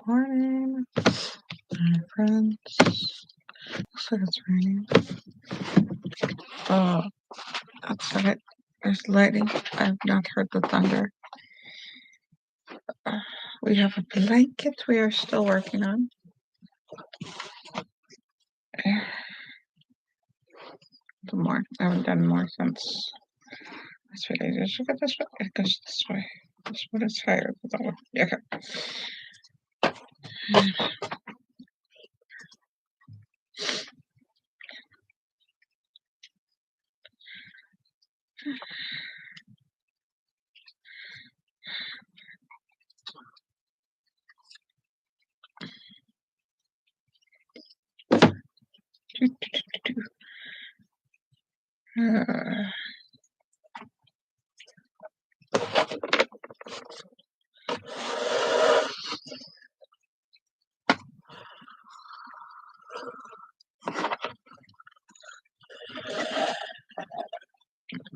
morning, my friends. Looks like it's raining. Oh, outside there's lightning. I've not heard the thunder. We have a blanket we are still working on. Some more. I haven't done more since this way. Just look at this way. It goes this way. This one is higher than that one. Okay.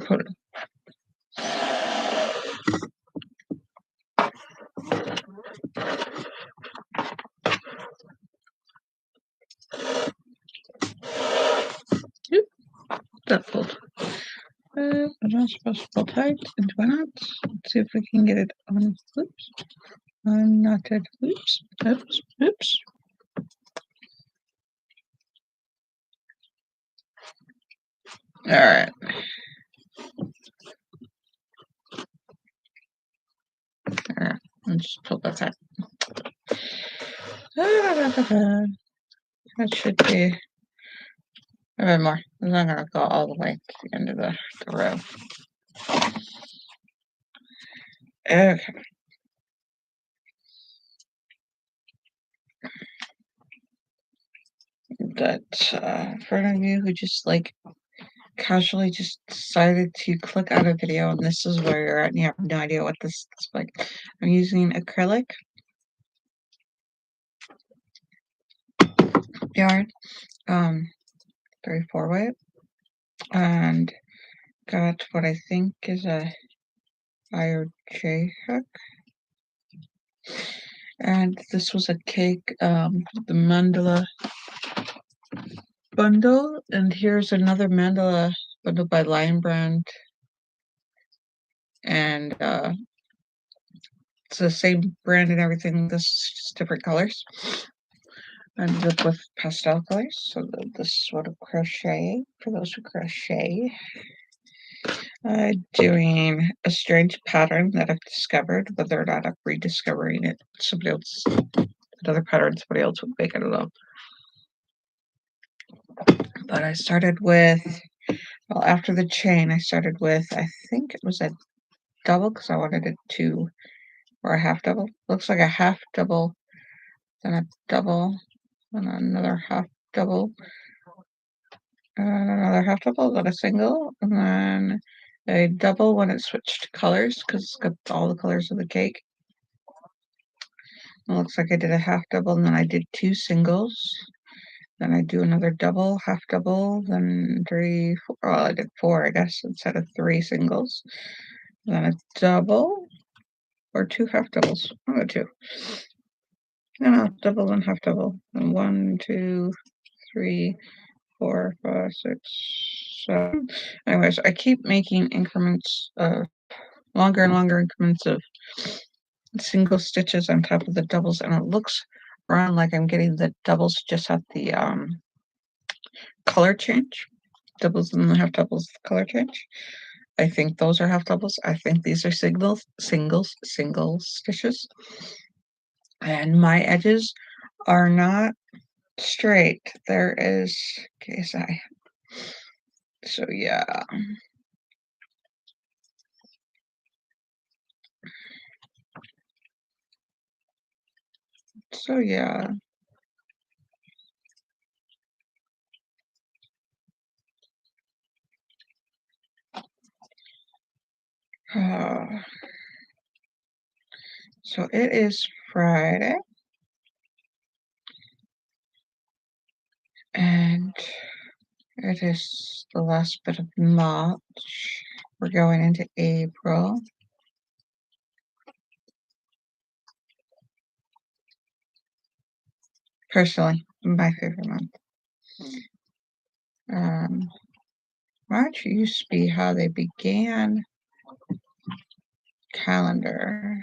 Put it. That pulled. I'm not supposed to pull tight, and why not? Let's see if we can get it on. Oops. I'm not dead. Oops. Oops. Oops. All right. All right. Let's just pull that tight. That should be a bit more. I'm not gonna go all the way to the end of the row. Okay. But for any of you who just like casually just decided to click out a video and this is where you're at and you have no idea what this is like, I'm using acrylic yarn, 34 weight, and got what I think is a IOJ hook. And this was a cake, the mandala bundle, and here's another mandala bundle by Lion Brand, and it's the same brand and everything. This is just different colors. I ended up with pastel colors, so this is what a crochet for those who crochet. Doing a strange pattern that I've discovered, whether or not I'm rediscovering it. Somebody else, another pattern somebody else would make, I don't know. But I started with, well, after the chain, I started with, I think it was a double because I wanted it to, or a half double. Looks like a half double, then a double, and another half double, and another half double, then a single, and then a double when it switched colors because it's got all the colors of the cake. It looks like I did a half double, and then I did 2 singles. Then I do another double, half double, then 3, 4. Well, I did 4, I guess, instead of 3 singles. Then a double, or 2 half doubles. Oh, 2. No, double and half double. And 1, 2, 3, 4, 5, 6, 7. Anyways, I keep making increments of longer and longer increments of single stitches on top of the doubles, and it looks around like I'm getting the doubles just at the color change. Doubles and half doubles color change. I think those are half doubles. I think these are single stitches. And my edges are not straight. There is KSI. So yeah. So yeah. So it is Friday. And it is the last bit of March. We're going into April. Personally, my favorite month. March used to be how they began calendar.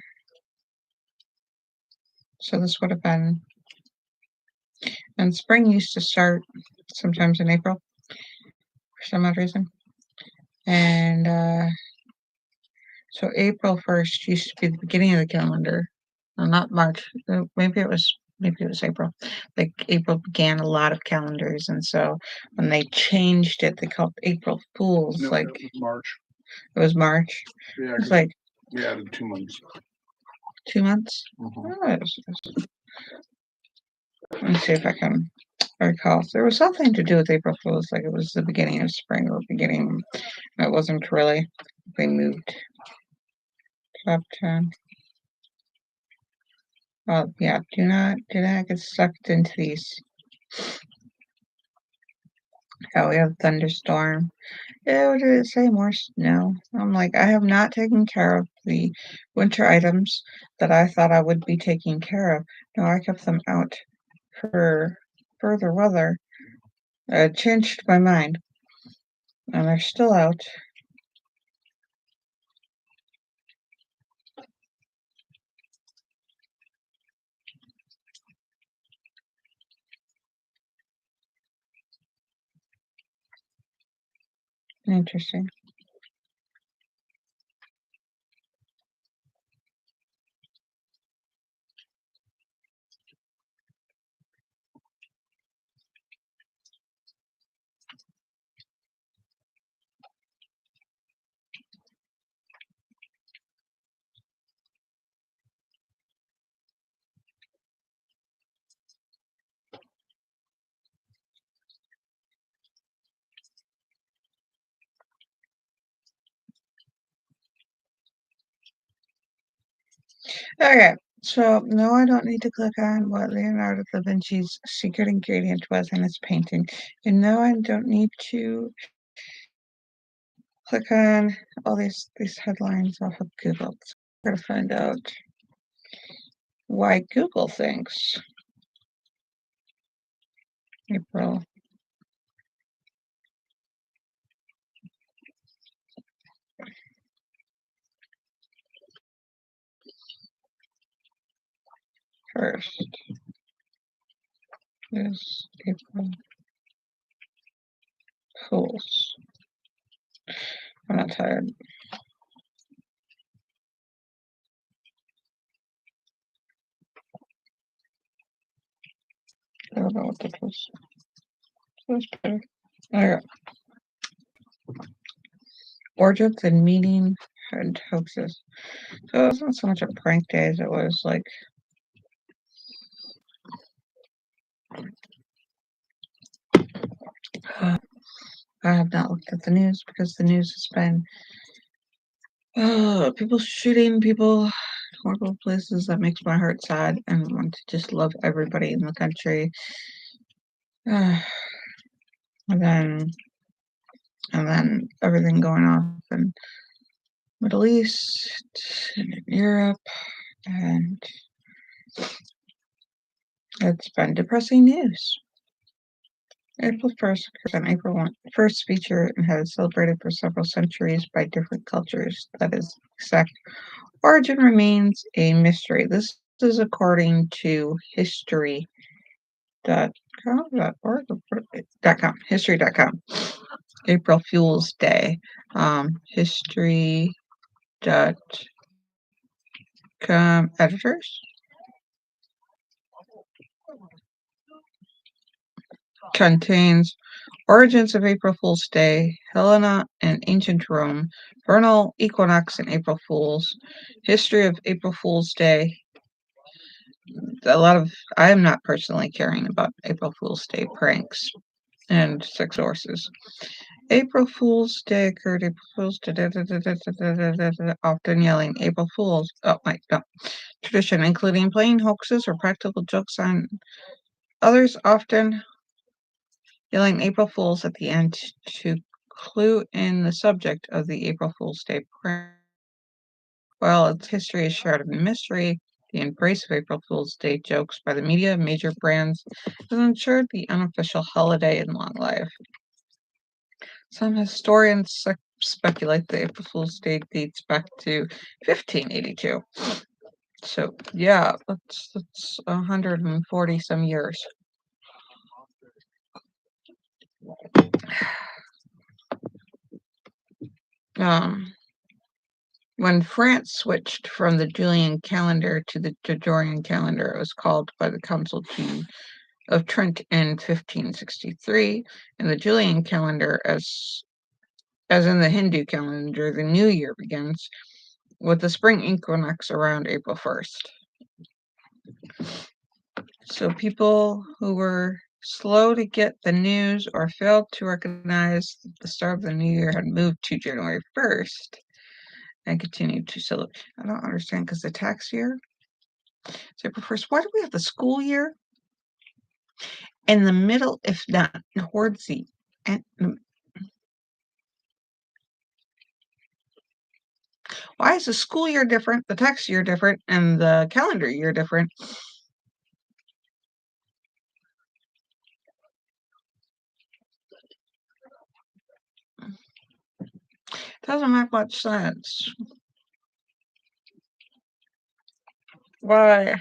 So this would have been, and spring used to start sometimes in April for some odd reason. And so April 1st used to be the beginning of the calendar. Well, not March. Maybe it was April. Like April began a lot of calendars, and so when they changed it, they called April Fools. No, Like it was March. it was March. Yeah, It's like we added 2 months. 2 months. Mhm. Oh, let me see if I can recall. There was something to do with April Fools, like it was the beginning of spring or beginning. It wasn't really. They moved top 10. Oh yeah, do not get sucked into these. Oh, we have thunderstorm. Yeah, what did it say? More snow. I'm like, I have not taken care of the winter items that I thought I would be taking care of. No, I kept them out for further weather. I changed my mind, and they're still out. Interesting. Okay, so no, I don't need to click on what Leonardo da Vinci's secret ingredient was in his painting. And no, I don't need to click on all these headlines off of Google. So we're gonna find out why Google thinks April first is April Fools. I'm not tired. I don't know what this was. It was better. Okay. Origins and meaning and hoaxes. So it wasn't so much a prank day as it was like I have not looked at the news because the news has been people shooting people, horrible places. That makes my heart sad and want to just love everybody in the country. Uh, and then everything going on in Middle East and in Europe, and it's been depressing news. April 1st occurs on April 1, first feature and has celebrated for several centuries by different cultures. That is exact origin remains a mystery. This is according to history.com. April Fool's Day. History.com editors contains origins of April Fool's Day, Helena and ancient Rome, vernal equinox and April Fools, history of April Fool's Day. I am not personally caring about April Fool's Day pranks and sex sources. April Fool's Day occurred. April Fool's Day, often yelling April Fools. Oh my no. Tradition, including playing hoaxes or practical jokes on others, often yelling April Fools at the end to clue in the subject of the April Fool's Day prank. While its history is shrouded in mystery, The embrace of April Fool's Day jokes by the media and major brands has ensured the unofficial holiday in long life. Some historians speculate that April Fool's Day dates back to 1582. So yeah, that's 140 some years. Um, when France switched from the Julian calendar to the Gregorian calendar, it was called by the Council of Trent in 1563, and the Julian calendar, as in the Hindu calendar, the new year begins with the spring equinox around April 1st. So people who were slow to get the news or failed to recognize that the start of the new year had moved to January 1st and continued to celebrate. I don't understand because the tax year is April 1st. Why do we have the school year in the middle, if not towards the end? Why is the school year different, the tax year different, and the calendar year different? Doesn't make much sense. Why?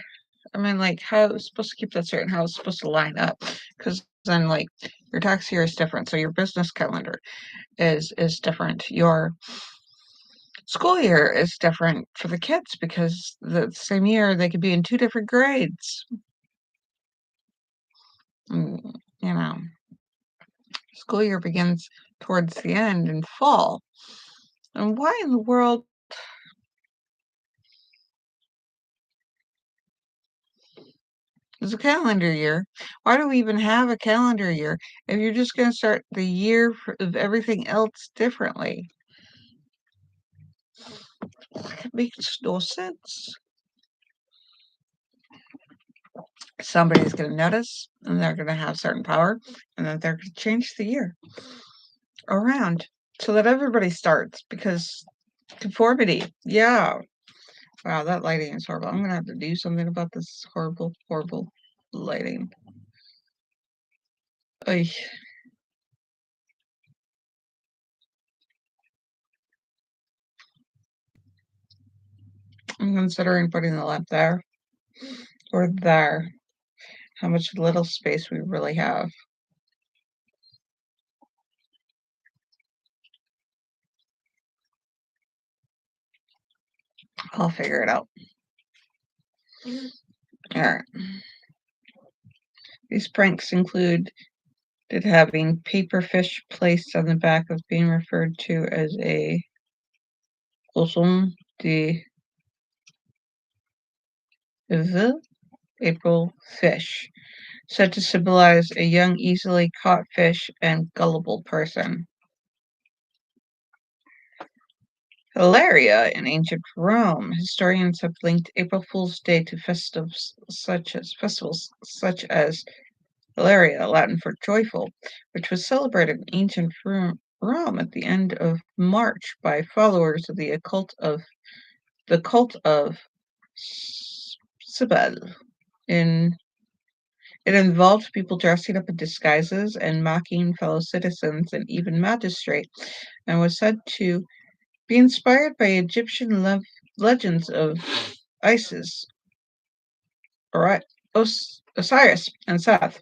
I mean, like, how it's supposed to keep that certain, how it's supposed to line up? Because then, like, your tax year is different, so your business calendar is different. Your school year is different for the kids because the same year they could be in two different grades. Mm, you know, school year begins towards the end in fall. And why in the world is a calendar year? Why do we even have a calendar year if you're just going to start the year of everything else differently? It makes no sense. Somebody's going to notice and they're going to have certain power and then they're going to change the year around so that everybody starts because conformity. Yeah. Wow, that lighting is horrible. I'm going to have to do something about this horrible, horrible lighting. Oy. I'm considering putting the lamp there or there. How much little space we really have. I'll figure it out. All right. These pranks include having paper fish placed on the back of being referred to as a poisson de the April fish, said to symbolize a young, easily caught fish and gullible person. Hilaria in ancient Rome. Historians have linked April Fool's Day to festivals such as Hilaria, Latin for joyful, which was celebrated in ancient Rome at the end of March by followers of the cult of Cybele. In It involved people dressing up in disguises and mocking fellow citizens and even magistrates, and was said to be inspired by Egyptian legends of Isis, Osiris, and Seth.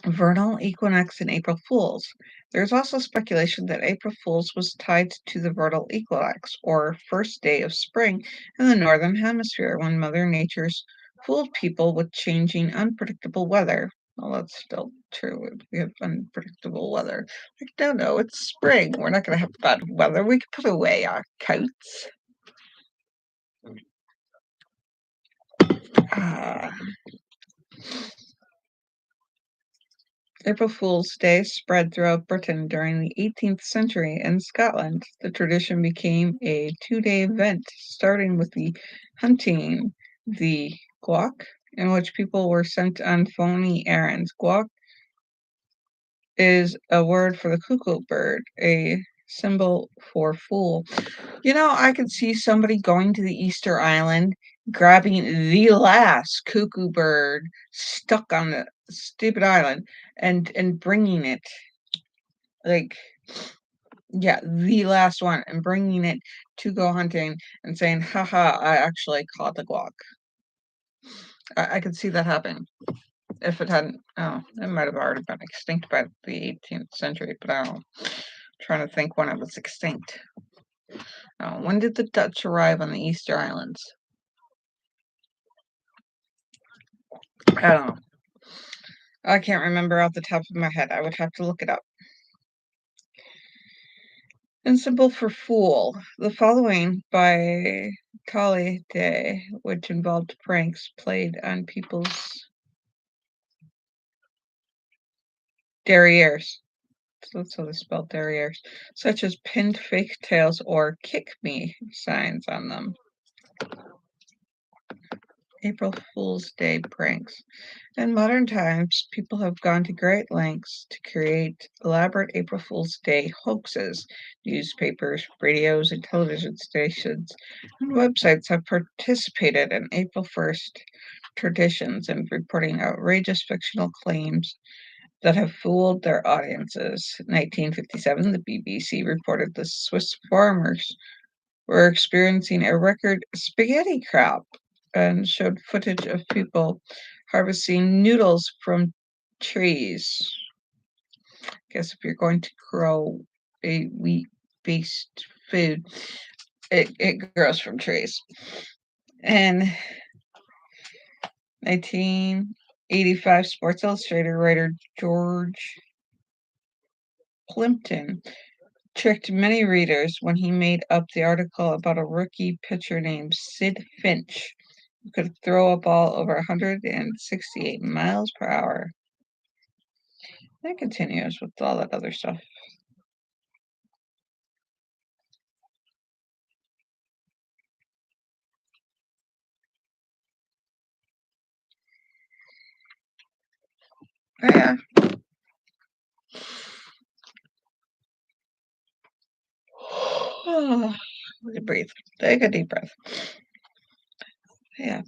Vernal equinox and April Fools. There is also speculation that April Fools was tied to the vernal equinox, or first day of spring in the northern hemisphere, when Mother Nature's fooled people with changing, unpredictable weather. Well, that's still true. We have unpredictable weather. Like, no, it's spring. We're not going to have bad weather. We can put away our coats. Ah. April Fool's Day spread throughout Britain during the 18th century. In Scotland, the tradition became a two-day event, starting with the hunting the gawk, in which people were sent on phony errands. Gawk is a word for the cuckoo bird, a symbol for fool. You know, I could see somebody going to the Easter Island, grabbing the last cuckoo bird stuck on the stupid island and bringing it, like, yeah, the last one, and bringing it to go hunting and saying, haha, I actually caught the guac. I could see that happening if it hadn't, oh, it might have already been extinct by the 18th century, but I don't know. I'm trying to think when it was extinct. When did the Dutch arrive on the Easter Islands? I don't know. I can't remember off the top of my head. I would have to look it up. And symbol for fool. The following by Kali Day, which involved pranks played on people's derrieres. So that's how they spell derrieres, such as pinned fake tails or kick me signs on them. April Fool's Day pranks. In modern times, people have gone to great lengths to create elaborate April Fool's Day hoaxes. Newspapers, radios, and television stations and websites have participated in April 1st traditions and reporting outrageous fictional claims that have fooled their audiences. In 1957, the BBC reported the Swiss farmers were experiencing a record spaghetti crop and showed footage of people harvesting noodles from trees. I guess if you're going to grow a wheat-based food, it grows from trees. And 1985, Sports Illustrated writer George Plimpton tricked many readers when he made up the article about a rookie pitcher named Sid Finch who could throw a ball over 168 miles per hour. That continues with all that other stuff. Yeah. Oh, breathe. Take a deep breath. Yeah.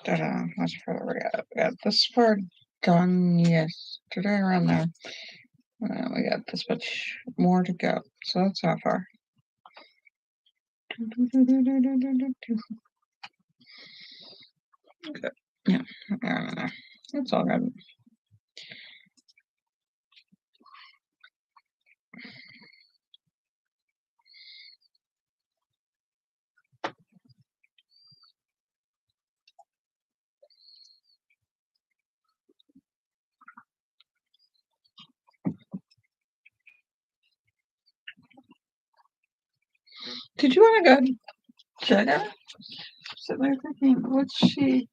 Ta-da. That's further we got this far done yesterday around there. We got this much more to go. So that's how far. Okay. Yeah, there. That's all good. Did you want to go check out? Sitting there thinking, what's she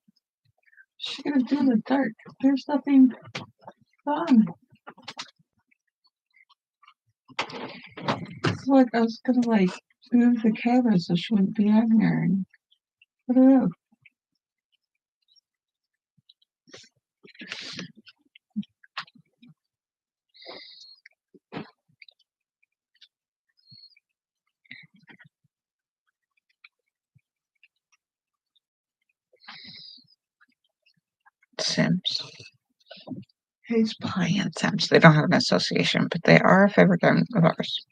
gonna do in the dark? There's nothing on. Look, I was gonna move the camera so she wouldn't be on there. And I don't know. Sims. Who's playing Sims? They don't have an association, but they are a favorite game of ours.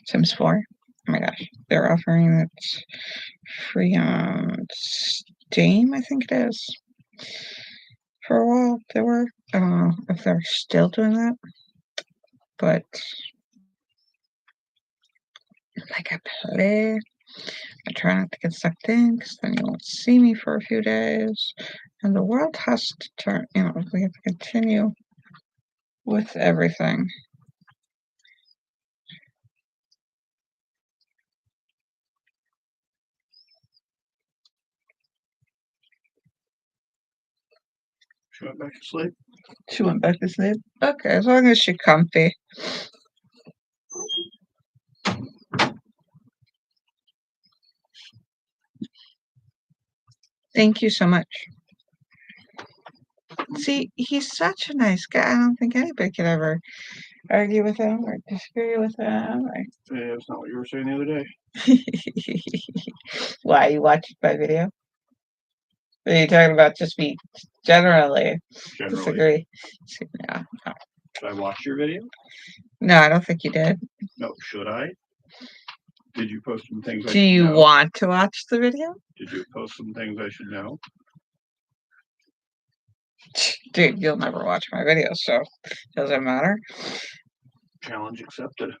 Sims 4. Oh my gosh. They're offering it free on Steam, I think it is. For a while, they were. I don't know if they're still doing that. But like I play, I try not to get sucked in because then you won't see me for a few days. And the world has to turn, we have to continue with everything. She went back to sleep. She went back to sleep? Okay, as long as she's comfy. Thank you so much. See, he's such a nice guy. I don't think anybody could ever argue with him or disagree with him. Yeah, that's not what you were saying the other day. Why, you watched my video? Are you talking about just me generally disagree? Yeah. No. Should I watch your video? No, I don't think you did. No, should I? Did you post some things I Do should you know? want to watch the video? Did you post some things I should know? Dude, you'll never watch my videos, so does it matter? Challenge accepted.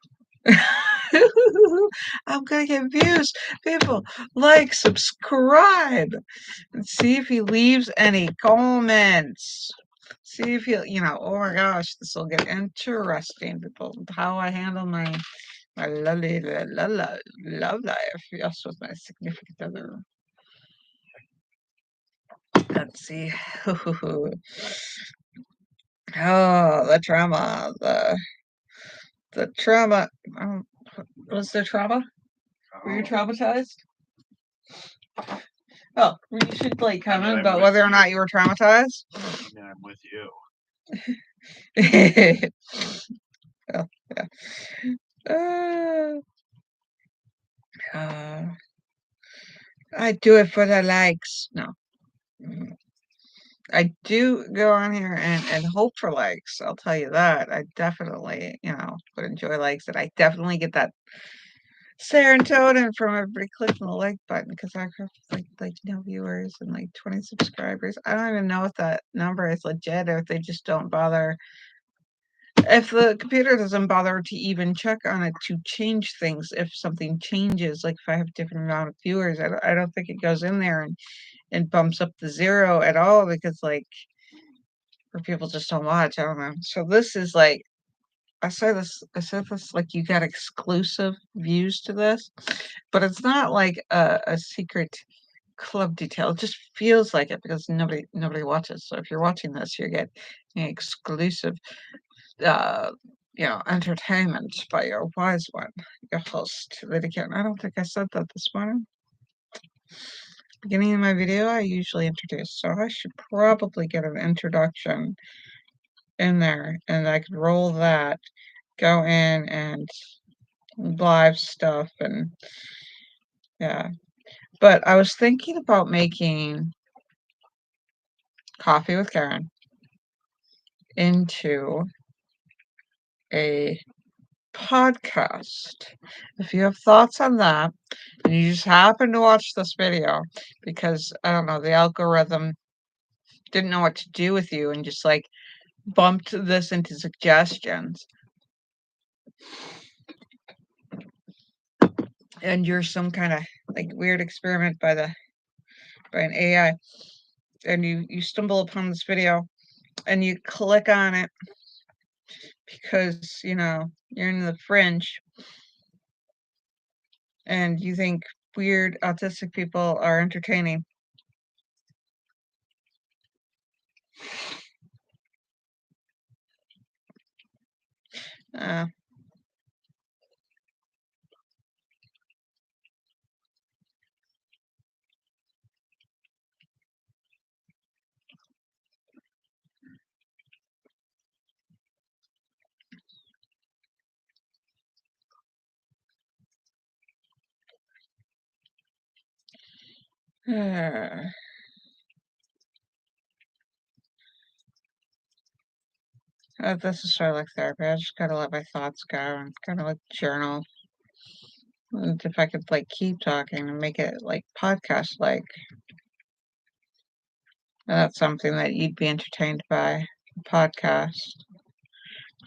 I'm gonna get views. People, like, subscribe, and see if he leaves any comments. See if he'll, oh my gosh, this will get interesting. People, how I handle my lovely love life. Yes, with my significant other. Let's see. Oh, the trauma. The trauma. Was there trauma? Were you traumatized? Oh, you should comment about whether or not you were traumatized. Yeah, I'm with you. Oh, yeah. I do it for the likes. No. I do go on here and hope for likes. I'll tell you that. I definitely, would enjoy likes, and I definitely get that serotonin from everybody clicking the like button because I have like no viewers and like 20 subscribers. I don't even know if that number is legit or if they just don't bother. If the computer doesn't bother to even check on it to change things, if something changes, like if I have a different amount of viewers, I don't think it goes in there and bumps up the zero at all because or people just don't watch. I don't know. So this is like I said this like you got exclusive views to this, but it's not like a secret club detail. It just feels like it because nobody watches. So if you're watching this, you get exclusive uh entertainment by your wise one, your host, Lydican. I don't think I said that this morning. Beginning of my video, I usually introduce, so I should probably get an introduction in there, and I could roll that, go in and live stuff, and yeah. But I was thinking about making Coffee with Caren into a podcast. If you have thoughts on that, and you just happen to watch this video because I don't know, the algorithm didn't know what to do with you and just like bumped this into suggestions, and you're some kind of like weird experiment by an AI, and you stumble upon this video and you click on it because you're in the fringe and you think weird autistic people are entertaining. Uh, this is sort of like therapy. I just gotta let my thoughts go and kind of like journal. And if I could like keep talking and make it like podcast like, that's something that you'd be entertained by. A podcast.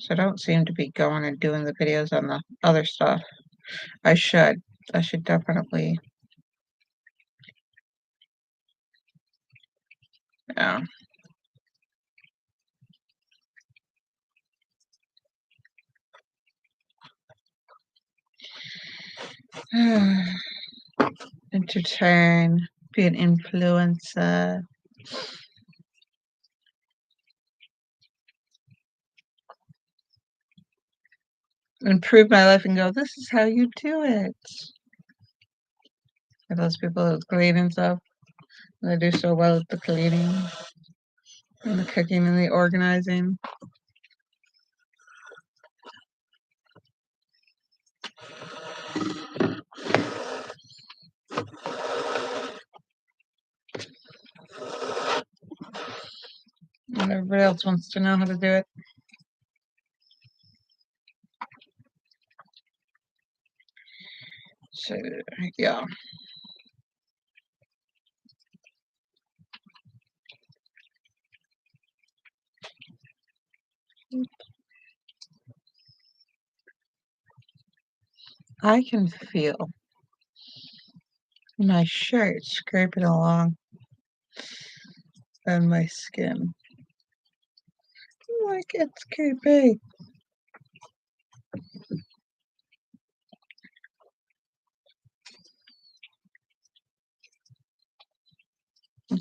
So I don't seem to be going and doing the videos on the other stuff. I should. I should definitely. Yeah. Entertain, be an influencer. Improve my life and go, this is how you do it. For those people who clean and stuff, they do so well at the cleaning and the cooking and the organizing. And everybody else wants to know how to do it. So, yeah. I can feel my shirt scraping along on my skin. Like it's creepy.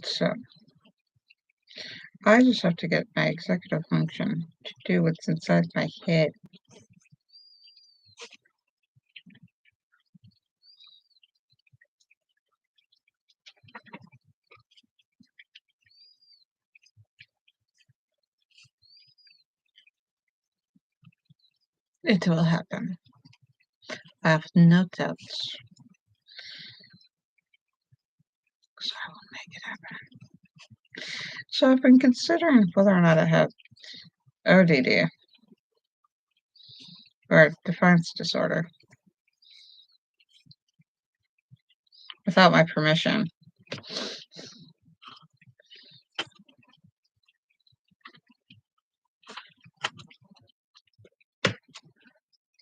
So, I just have to get my executive function to do what's inside my head. It will happen. I have no doubts. So I will make it happen. So I've been considering whether or not I have ODD or defiance disorder without my permission.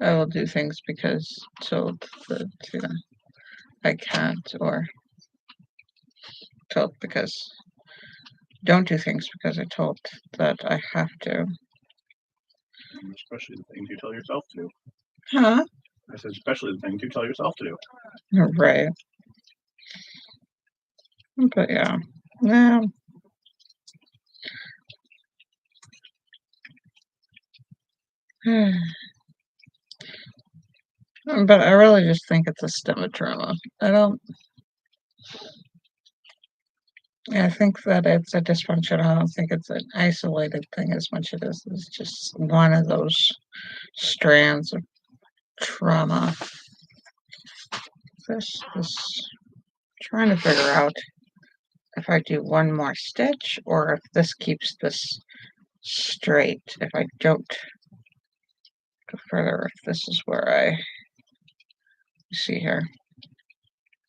I will do things because told that I can't, or told because don't do things because I told that I have to. Especially the things you tell yourself to. Huh? I said, especially the things you tell yourself to do. Right. But yeah. Yeah. But I really just think it's a stomach trauma. I think that it's a dysfunction. I don't think it's an isolated thing as much as it is. It's just one of those strands of trauma. This is trying to figure out if I do one more stitch or if this keeps this straight. If I don't go further, if this is where I see here.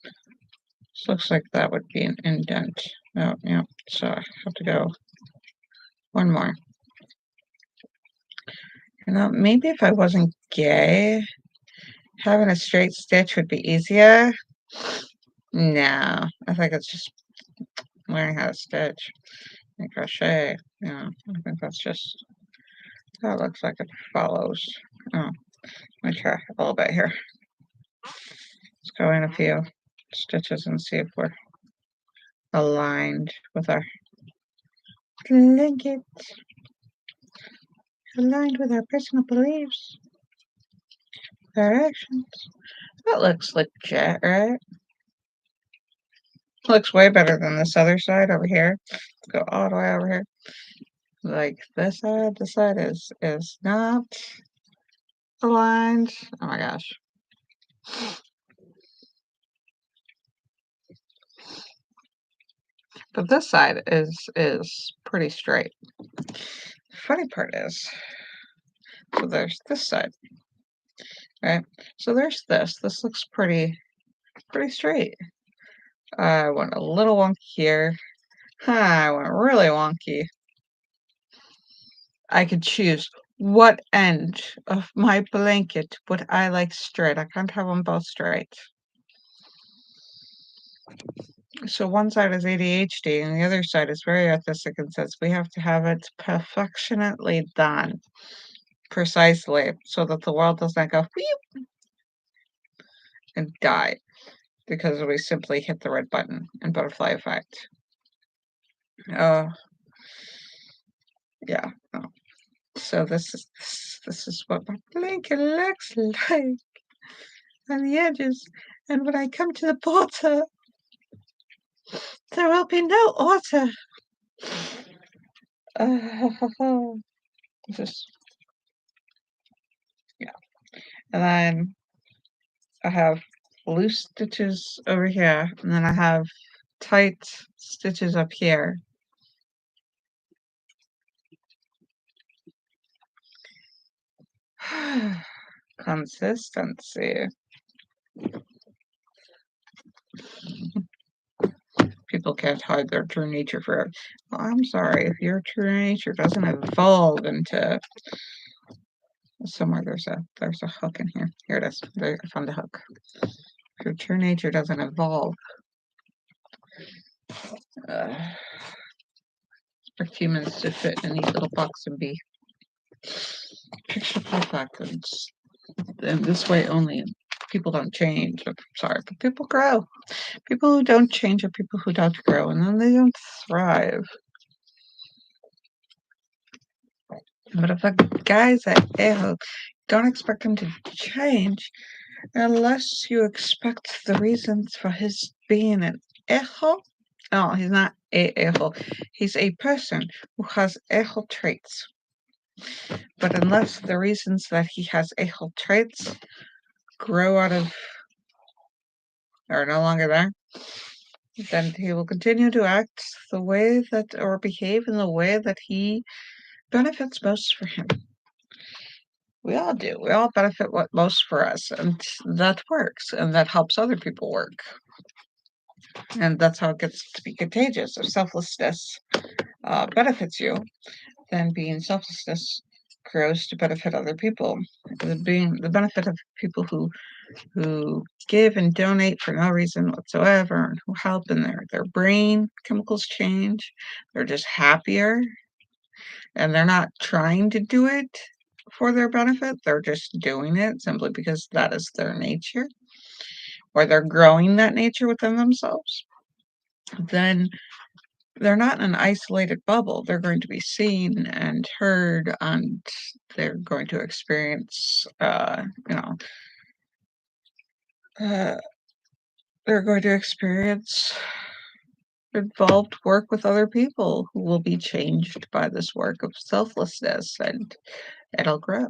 This looks like that would be an indent. Oh, yeah. So I have to go one more. You know, maybe if I wasn't gay, having a straight stitch would be easier. No, I think it's just learning how to stitch and crochet. Yeah, I think that's just, that looks like it follows. Oh, let me try a little bit here. Let's go in a few stitches and see if we're aligned with our blanket. Aligned with our personal beliefs, our actions. That looks legit, right? Looks way better than this other side over here. Let's go all the way over here. Like this side is not aligned. Oh my gosh. But this side is pretty straight. Funny part is, so there's this side, right? So there's this. This looks pretty straight. I went a little wonky here. I went really wonky. I could choose what end of my blanket would I like straight? I can't have them both straight. So one side is ADHD and the other side is very autistic and says we have to have it perfectionately done precisely so that the world does not go wheep and die because we simply hit the red button in butterfly effect. Oh, yeah. No. So this is what my blanket looks like on the edges. And when I come to the border, there will be no order. Just yeah. And then I have loose stitches over here, and then I have tight stitches up here. Consistency. People can't hide their true nature forever. Well, I'm sorry, if your true nature doesn't evolve into somewhere, there's a hook in here. Here it is. There, I found the hook. If your true nature doesn't evolve, uh, for humans to fit in a neat little box and be picture perfect, and this way only. People don't change. I'm sorry, but people grow. People who don't change are people who don't grow, and then they don't thrive. But if a guy's an a-hole, don't expect him to change unless you expect the reasons for his being an a-hole. No, he's not a-hole. He's a person who has a-hole traits. But unless the reasons that he has a-hole traits grow out of are no longer there, then he will continue to act the way that or behave in the way that he benefits most for him. We all do. We all benefit what most for us, and that works, and that helps other people work. And that's how it gets to be contagious. If selflessness benefits you, then being selflessness grows to benefit other people. The benefit of people who give and donate for no reason whatsoever, and who help in their brain chemicals change. They're just happier, and they're not trying to do it for their benefit. They're just doing it simply because that is their nature, or they're growing that nature within themselves. Then they're not in an isolated bubble. They're going to be seen and heard, and they're going to experience, uh, they're going to experience involved work with other people who will be changed by this work of selflessness, and it'll grow.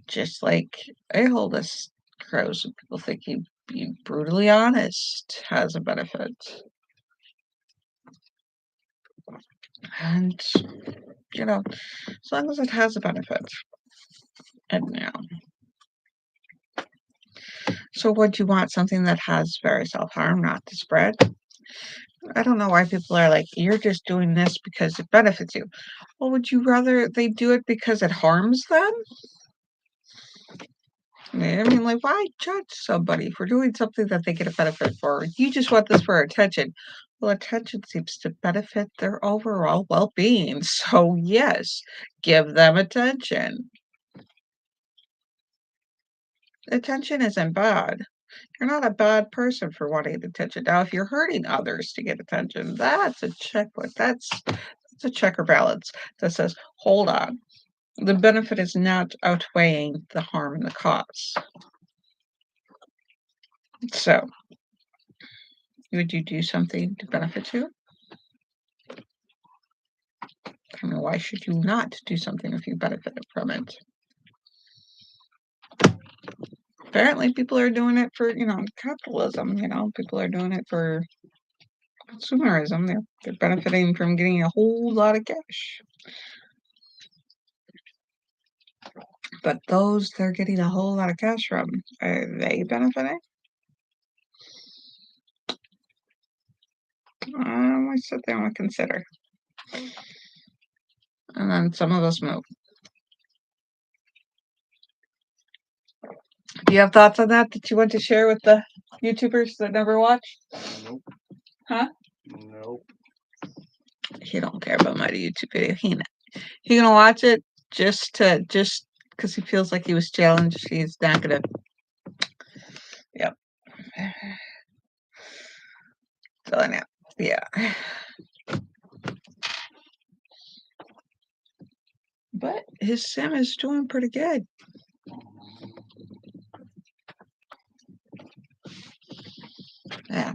Just like a-holeness grows, and people think being brutally honest has a benefit. And, as long as it has a benefit. And now. So would you want something that has very self-harm, not to spread? I don't know why people are like, you're just doing this because it benefits you. Well, would you rather they do it because it harms them? I mean, like, why judge somebody for doing something that they get a benefit for? You just want this for attention. Well, attention seems to benefit their overall well-being. So, yes, give them attention. Attention isn't bad. You're not a bad person for wanting attention. Now, if you're hurting others to get attention, that's a checkbook. That's a checker balance that says, hold on. The benefit is not outweighing the harm and the cause. So, would you do something to benefit you? I mean, why should you not do something if you benefited from it? Apparently, people are doing it for, capitalism. People are doing it for consumerism. They're benefiting from getting a whole lot of cash. But those they're getting a whole lot of cash from, are they benefiting? I sit there and consider. And then some of us move. You have thoughts on that you want to share with the YouTubers that never watch? Nope. Huh? Nope. He don't care about my YouTube video. He gonna watch it just because he feels like he was challenged. He's not gonna. Yep. So I know. Yeah. But his sim is doing pretty good. Yeah.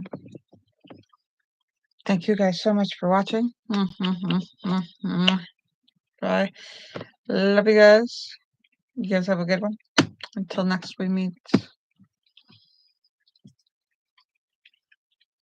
Thank you guys so much for watching. Bye. Love you guys. You guys have a good one. Until next we meet.